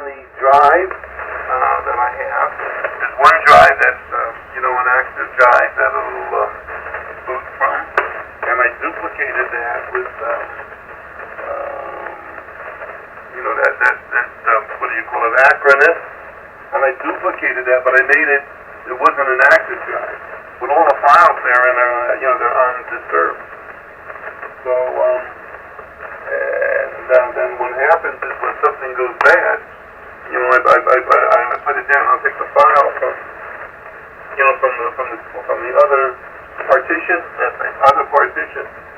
the drive that I have. There's one drive that's, an active drive that'll boot from, and I duplicated that with, what do you call it, Acronis, and I duplicated that, but I made it wasn't an active drive. With all the files there, and they're undisturbed. So, then what happens is when something goes bad, I put it down. I'll take the file from the other partition,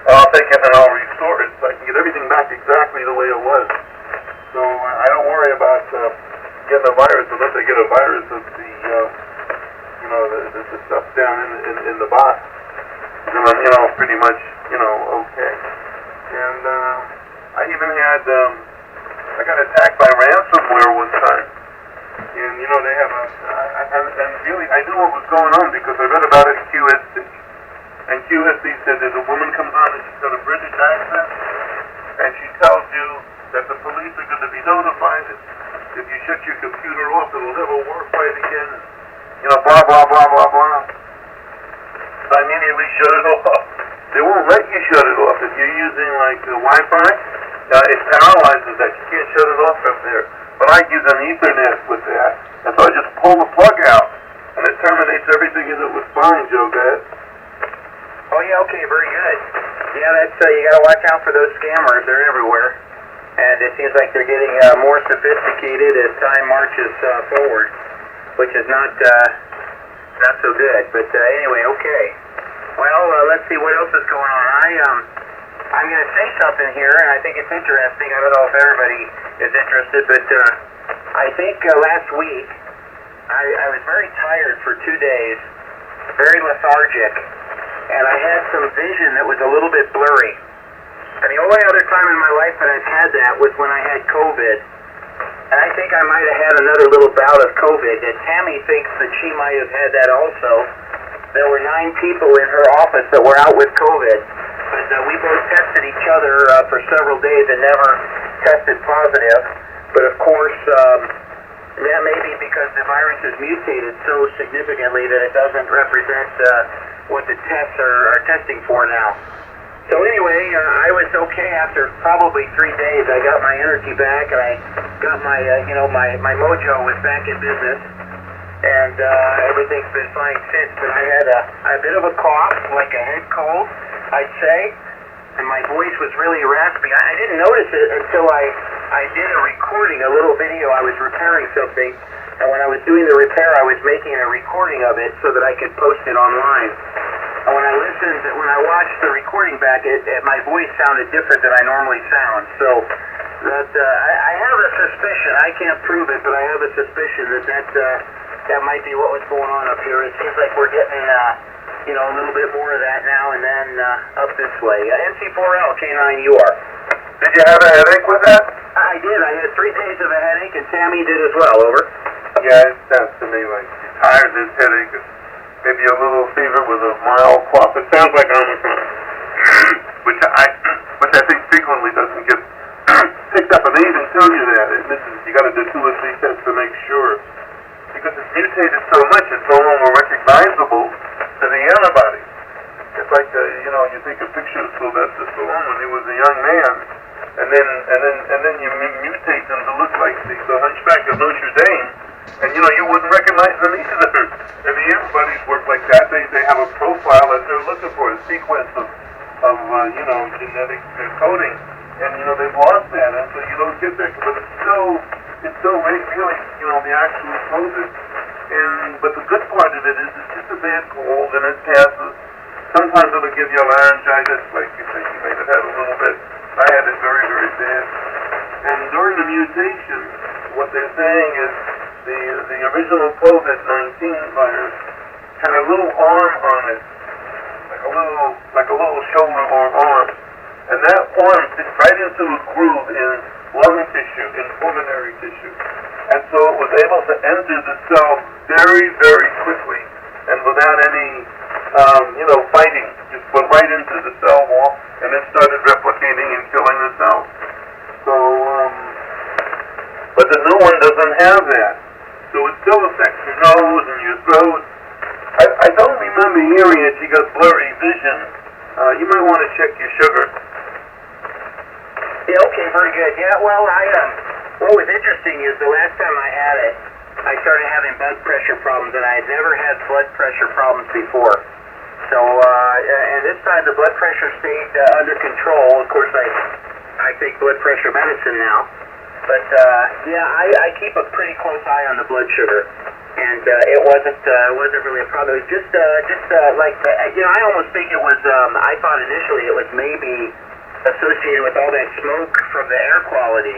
I'll take it and I'll restore it so I can get everything back exactly the way it was. So I don't worry about getting a virus unless I get a virus of the stuff down in the box. And I'm, pretty much, okay. And I even had, I got attacked by ransomware one time. And, they have and really, I knew what was going on because I read about it in QSC. And QSC said that a woman comes on and she's got a British accent, and she tells you that the police are going to be notified if you shut your computer off, it'll never work right again. Blah, blah, blah, blah, blah. So I immediately shut it off. They won't let you shut it off. If you're using, Wi-Fi, it paralyzes that. You can't shut it off up there. But I use an Ethernet with that. And so I just pull the plug out, and it terminates everything, and it was fine, Joe, go ahead. Oh, yeah, okay, very good. Yeah, that's, you gotta watch out for those scammers. They're everywhere. And it seems like they're getting more sophisticated as time marches forward, which is not so good. But anyway, okay. Well, let's see what else is going on. I'm going to say something here, and I think it's interesting. I don't know if everybody is interested, but I think last week I was very tired for 2 days, very lethargic, and I had some vision that was a little bit blurry. And the only other time in my life that I've had that was when I had COVID. And I think I might have had another little bout of COVID, and Tammy thinks that she might have had that also. There were 9 people in her office that were out with COVID, but we both tested each other for several days and never tested positive. But of course, that may be because the virus has mutated so significantly that it doesn't represent what the tests are testing for now. So anyway, I was okay after probably 3 days. I got my energy back, and I got my, my mojo was back in business, and everything's been fine since. But I had a bit of a cough, like a head cold, I'd say, and my voice was really raspy. I didn't notice it until I did a recording, a little video. I was repairing something, and when I was doing the repair, I was making a recording of it so that I could post it online. And when I watched the recording back, my voice sounded different than I normally sound. So that I have a suspicion. I can't prove it, but I have a suspicion that might be what was going on up here. It seems like we're getting a little bit more of that now and then up this way. NC4L K9UR. Did you have a headache with that? I did. I had 3 days of a headache, and Tammy did as well. Over. Yeah, it sounds to me like tiredness, headache. Maybe a little fever with a mild cough. It sounds like Omicron, which I think frequently doesn't get picked up. And they even tell you that. You got to do 2 or 3 tests to make sure, because it's mutated so much, it's no longer recognizable to the antibody. It's like you take a picture of Sylvester Stallone when he was a young man, and then you mutate them to look like the Hunchback of Notre Dame. And you wouldn't recognize them either. And the antibodies work like that. They have a profile that they're looking for, a sequence of genetic coding. And they've lost that, and so you don't get that. But it's still really, the actual COVID. But the good part of it is it's just a bad cold, and it passes. Sometimes it'll give you a laryngitis, like you say you may have had a little bit. I had it very, very bad. And during the mutation, what they're saying is the original COVID-19 virus had a little arm on it, like a little shoulder or arm, and that arm fit right into a groove in lung tissue, in pulmonary tissue, and so it was able to enter the cell very, very quickly, and without any, fighting. Just went right into the cell wall, and it started replicating and killing the cells. So But the new one doesn't have that. So it still affects your nose and your throat. I don't remember hearing it. She got blurry vision. You might want to check your sugar. Yeah, okay, very good. Yeah, well, what was interesting is the last time I had it, I started having blood pressure problems, and I had never had blood pressure problems before. So, and this time the blood pressure stayed under control. Of course, I take blood pressure medicine now. But, yeah, I keep a pretty close eye on the blood sugar. And it wasn't really a problem. It was just like, I almost think it was, I thought initially it was maybe associated with all that smoke from the air quality.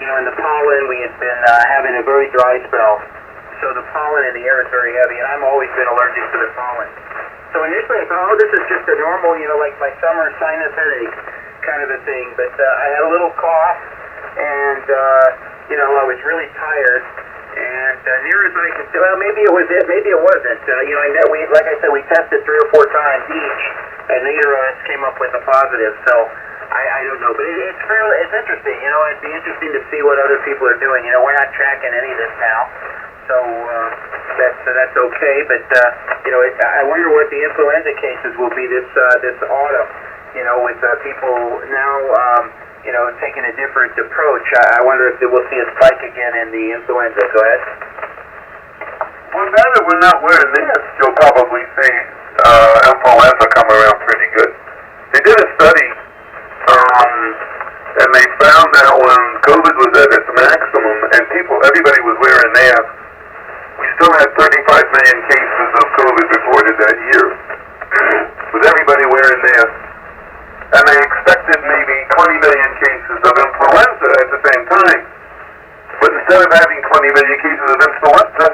And the pollen, we had been having a very dry spell. So the pollen in the air is very heavy, and I've always been allergic to the pollen. So initially I thought, this is just a normal, like my summer sinus headache kind of a thing. But I had a little cough, and, I was really tired. And near as I could tell, well, maybe it was it, maybe it wasn't. Like I said, we tested 3 or 4 times each, and neither of us came up with a positive. So I don't know, but it's interesting. It'd be interesting to see what other people are doing. We're not tracking any of this now, so that's okay. But I wonder what the influenza cases will be this autumn. With people now. Taking a different approach. I wonder if we'll see a spike again in the influenza. Go ahead. Well, now that we're not wearing masks, you'll probably see influenza come around pretty good. They did a study, and they found that when COVID was at its maximum and everybody was wearing masks, we still had 35 million cases of COVID reported that year, with everybody wearing masks. And they expected maybe 20 million cases of influenza at the same time. But instead of having 20 million cases of influenza,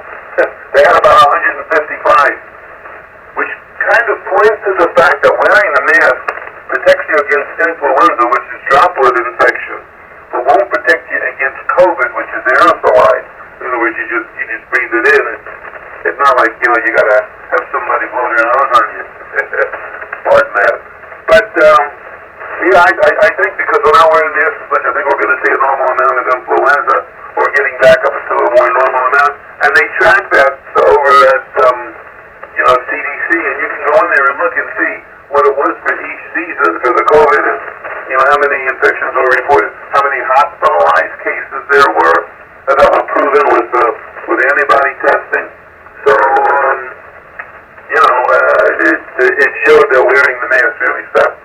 they had about 155, which kind of points to the fact that wearing a mask protects you against influenza, which is droplet infection, but won't protect you against COVID, which is aerosolized. In other words, you just breathe it in. It's not like, you gotta have somebody blow their nose on you. Pardon that. But, I think because we're not wearing masks, I think we're going to see a normal amount of influenza, or getting back up to a more normal amount. And they track that over at, CDC, and you can go in there and look and see what it was for each season for the COVID, and, how many infections were reported, how many hospitalized cases there were that were proven with antibody testing. So, it showed that wearing the mask really stopped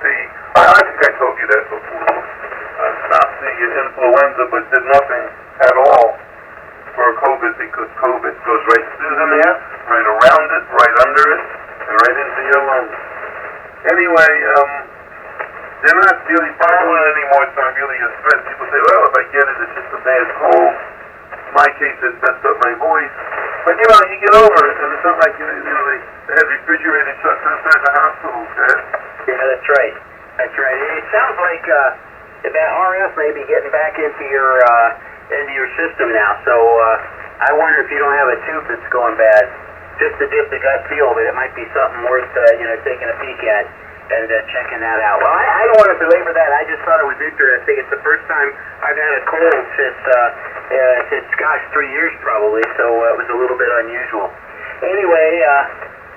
I think I told you that before. Stopped the influenza, but did nothing at all for COVID, because COVID goes right through the mask, right around it, right under it, and right into your lungs. Anyway, they're not really following anymore. It's not really a threat. People say, well, if I get it, it's just a bad cold. In my case, it messed up my voice. But, you get over it, and it's not like, they had refrigerated trucks inside the hospital, okay? Yeah, that's right. That's right. It sounds like that RF may be getting back into your system now. So I wonder if you don't have a tube that's going bad, just to get the gut feel that it might be something worth taking a peek at and checking that out. Well, I don't want to belabor that. I just thought it was interesting. It's the first time I've had a cold since 3 years probably. So it was a little bit unusual. Anyway.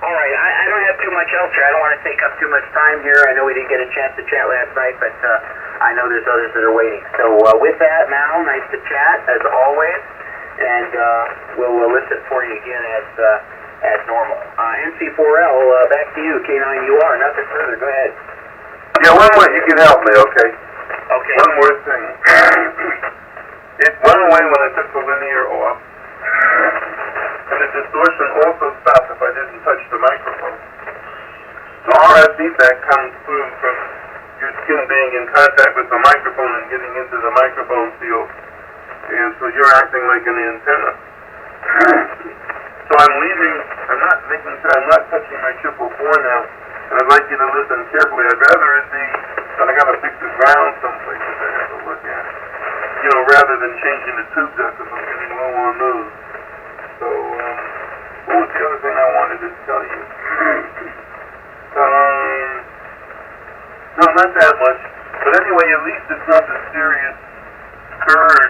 All right, I don't have too much else here. I don't want to take up too much time here. I know we didn't get a chance to chat last night, but I know there's others that are waiting. So with that, Mal, nice to chat, as always, and we'll listen for you again as normal. NC4L, back to you, K9UR, nothing further. Go ahead. Yeah, one more. You can help me, okay? Okay. One more thing. It went away when I took the linear off. And the distortion also stopped if I didn't touch the microphone. So RF feedback comes through from your skin being in contact with the microphone and getting into the microphone field. And so you're acting like an antenna. So I'm not touching my 444 now. And I'd like you to listen carefully. I'd rather it be that I gotta fix the ground someplace that I have to look at. Rather than changing the tube deck because I'm getting low on those. So, what was the other thing I wanted to tell you? No, not that much. But anyway, at least it's not the serious scourge